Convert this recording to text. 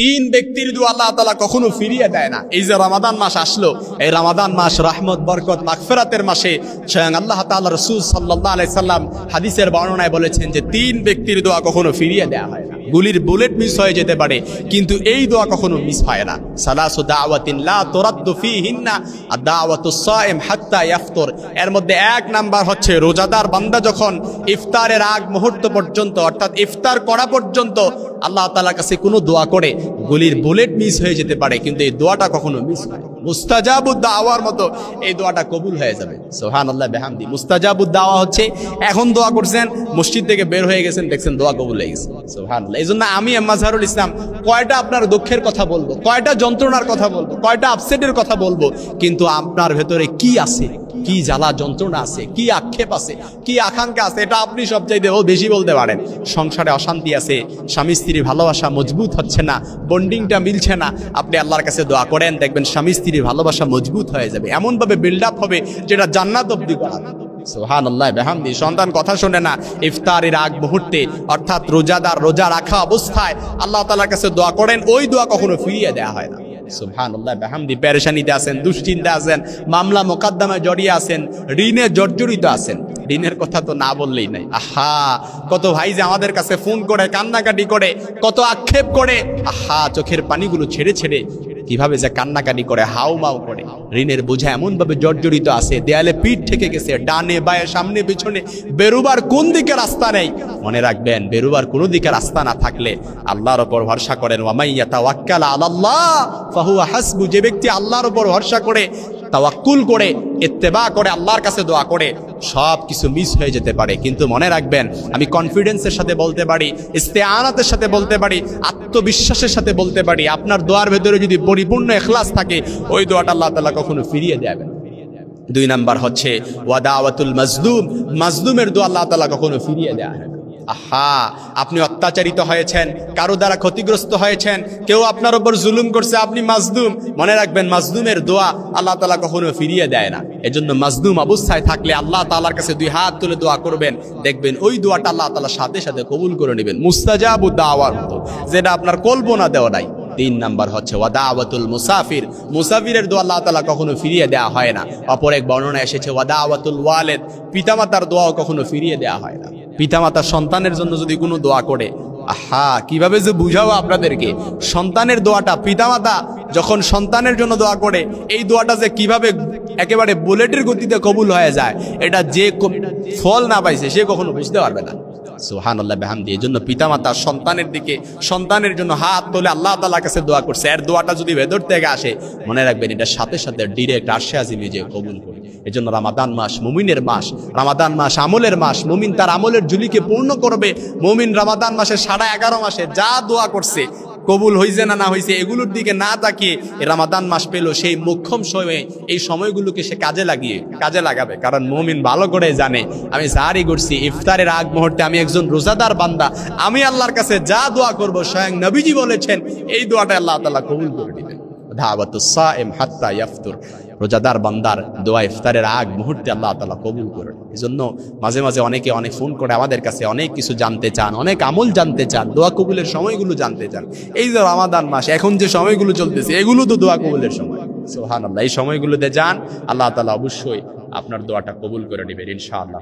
তিন ব্যক্তির দোয়া আল্লাহ তাআলা কখনো ফিরিয়ে দেয় না। এই যে রমাদান মাস আসলো, এই রমাদান মাস রহমত, বরকত, মাগফিরাতের মাসে স্বয়ং আল্লাহ তাআলা রাসূল সাল্লাল্লাহু আলাইহি সাল্লাম হাদিসের বর্ণনায় বলেছেন যে তিন ব্যক্তির দোয়া কখনো ফিরিয়ে দেয়া হয় না। গুলির বুলেট মিস হয়ে যেতে পারে, কিন্তু এই দোয়া কখনো মিস হয় না। সালাসু দাওয়াতিন লা তুরাদ্দু ফিহিন্না আদ-দাওয়াতুস সাইম হাত্তা ইয়াফতুর। এর মধ্যে এক নাম্বার হচ্ছে রোজাদার বান্দা যখন ইফতারের আগ মুহূর্ত পর্যন্ত, অর্থাৎ ইফতার করা পর্যন্ত আল্লাহ তাআলার কাছে কোনো দোয়া করে, গুলির বুলেট মিস হয়ে যেতে পারে, কিন্তু এই দোয়াটা কখনো মিস হয় না। মুস্তাজাবুদ দাওয়ার মতো এই দোয়াটা কবুল হয়ে যাবে। সুবহানাল্লাহ বিহামদি। মুস্তাজাবুদ দাওয়া হচ্ছে এখন দোয়া করছেন, মসজিদ থেকে বের হয়ে গেছেন, দেখছেন দোয়া কবুল হয়ে গেছে। সুবহানাল্লাহ। এই জন্য আমি মাজহারুল ইসলাম কয়টা আপনার দুঃখের কথা বলবো, কয়টা যন্ত্রণার কথা বলবো, কয়টা আপসেটের কথা বলবো, কিন্তু আপনার ভেতরে কি আছে, কি জ্বালা যন্ত্রণা আছে, কি আক্ষেপ আছে, কি আকাঙ্ক্ষা আছে, এটা আপনি সবচাইতে বেশি বলতে পারেন। সংসারে অশান্তি আছে, স্বামী স্ত্রীর ভালোবাসা মজবুত হচ্ছে না, বন্ডিংটা মিলছে না, আপনি আল্লাহর কাছে দোয়া করেন, দেখবেন স্বামী স্ত্রীর ভালোবাসা মজবুত হয়ে যাবে, এমন ভাবে বিল্ড আপ হবে যেটা জান্নাত অবধি করাবে। সুবহানাল্লাহ বিহামদি। সন্তান কথা শোনে না, ইফতারের আগ মুহূর্তে অর্থাৎ রোজাদার রোজা রাখা অবস্থায় আল্লাহ তাআলার কাছে দোয়া করেন, ওই দোয়া কখনো ফিরিয়ে দেয়া হয় না। সুবহানাল্লাহ বিহামদি। পেরেশানিতে আছেন, দুশ্চিন্তা আছেন, মামলা মোকদ্দমায় জড়িয়ে আছেন, ঋণে জর্জরিত আছেন, ঋণের কথা তো না বললেই নাই। আহা, কত ভাই যে আমাদের কাছে ফোন করে কান্নাকাটি করে, কত আক্ষেপ করে, আহা চোখের পানিগুলো ছেড়ে ছেড়ে কিভাবে যে কান্নাকাটি করে, হাউ মাউ করে, ঋণের বোঝা এমন ভাবে জর্জরিত আছে, দেয়ালে পিঠ ঠেকে গেছে, ডানে বায়ে সামনে পিছনে বেরোবার কোন দিকে রাস্তা নেই। মনে রাখবেন, বেরোবার কোনো দিকে রাস্তা না থাকলে আল্লাহর উপর ভরসা করেন, ওয়া ইয়াতাওয়াক্কাল আলাল্লাহ ফাহুয়া হাসবু। যে ব্যক্তি আল্লাহর উপর ভরসা করে, তাওয়াক্কুল করে, ইত্তেবা করে, আল্লাহর কাছে দোয়া করে, সব কিছু মিস হয়ে যেতে পারে, কিন্তু মনে রাখবেন, আমি কনফিডেন্সের সাথে বলতে পারি, ইস্তেআনাতের সাথে বলতে পারি, আত্মবিশ্বাসের সাথে বলতে পারি, আপনার দোয়ার ভেতরে যদি পরিপূর্ণ ইখলাস থাকে, ওই দোয়াটা আল্লাহ তাআলা কখনো ফিরিয়ে দেবেন। দুই নাম্বার হচ্ছে ওয়াদাওয়াতুল মাজলুম। মাজলুমের দোয়া আল্লাহ তাআলা কখনো ফিরিয়ে দেয়া হয় না। আহা, আপনি অত্যাচারিত হয়েছেন, কারো দ্বারা ক্ষতিগ্রস্ত হয়েছেন, কেউ আপনার উপর জুলুম করছে, আপনি মাজলুম, মনে রাখবেন মাজলুমের দোয়া আল্লাহ তাআলা কখনো ফিরিয়ে দেয় না। এজন্য মাজলুম অবস্থায় থাকলে আল্লাহ তাআলার কাছে দুই হাত তুলে দোয়া করবেন, দেখবেন ওই দোয়াটা আল্লাহ তাআলা সাথে সাথে কবুল করে নেবেন, মুস্তাজাবুদ দাওয়ার মতো, যেটা আপনার কল্পনা দেওয়া নাই। তিন নাম্বার হচ্ছে ওয়াদাওয়াতুল মুসাফির। মুসাফিরের দোয়া আল্লাহ তাআলা কখনো ফিরিয়ে দেওয়া হয় না। অপর এক বর্ণনা এসেছে ওয়াদাওয়াতুল ওয়ালিদ। পিতামাতার দোয়াও কখনো ফিরিয়ে দেওয়া হয় না। পিতামাতা সন্তানের জন্য যদি কোনো দোয়া করে, আহা কিভাবে যে বুঝাবো আপনাদেরকে, সন্তানের দোয়াটা, পিতামাতা যখন সন্তানের জন্য দোয়া করে, এই দোয়াটা যে কিভাবে একেবারে বুলেটের গতিতে কবুল হয়ে যায়, এটা যে ফল না পাইছে সে কখনো বুঝতে পারবে না। সুবহানাল্লাহ বিহামদি। এই জন্য পিতামাতা সন্তানের দিকে, সন্তানের জন্য হাত তোলে আল্লাহ তাআলার কাছে দোয়া করছে, এর দোয়াটা যদি ভেতর থেকে আসে, মনে রাখবেন এটা সাথে সাথে ডিরেক্ট আরশে আজিমে যে কবুল করে। এই জন্য রমাদান মাস মুমিনের মাস, রমাদান মাস আমলের মাস। মুমিন তার আমলের ঝুলিকে পূর্ণ করবে। মুমিন রমাদান মাসে 11.5 মাসে যা দোয়া করছে, কবুল হইছে না না হইছে এগুলোর দিকে না তাকিয়ে রমাদান মাস পেল, সেই মোক্ষম সময়ে এই সময়গুলোকে সে কাজে লাগাবে। কারণ মুমিন ভালো করে জানে, আমি জারি করছি ইফতারের আগ মুহূর্তে আমি একজন রোজাদার বান্দা, আমি আল্লাহর কাছে যা দোয়া করব, স্বয়ং নবীজি বলেছেন এই দোয়াটা আল্লাহ তাআলা কবুল করে নেবেন। দাওয়াতুস সাইম হাত্তা ইয়াফতুর। রোজাদার বান্দার দোয়া ইফতারের আগ মুহূর্তে আল্লাহ তাআলা কবুল করেন। এজন্য মাঝে মাঝে অনেকে অনেক ফোন করে আমাদের কাছে অনেক কিছু জানতে চান, অনেক আমল জানতে চান, দোয়া কবুলের সময়গুলো জানতে চান। এই যে রমাদান মাস, এখন যে সময়গুলো চলতেছে, এগুলো তো দোয়া কবুলের সময়। সুবহানাল্লাহ। এই সময়গুলোতে যান, আল্লাহ তাআলা অবশ্যই আপনার দোয়াটা কবুল করে নেবেন ইনশাআল্লাহ।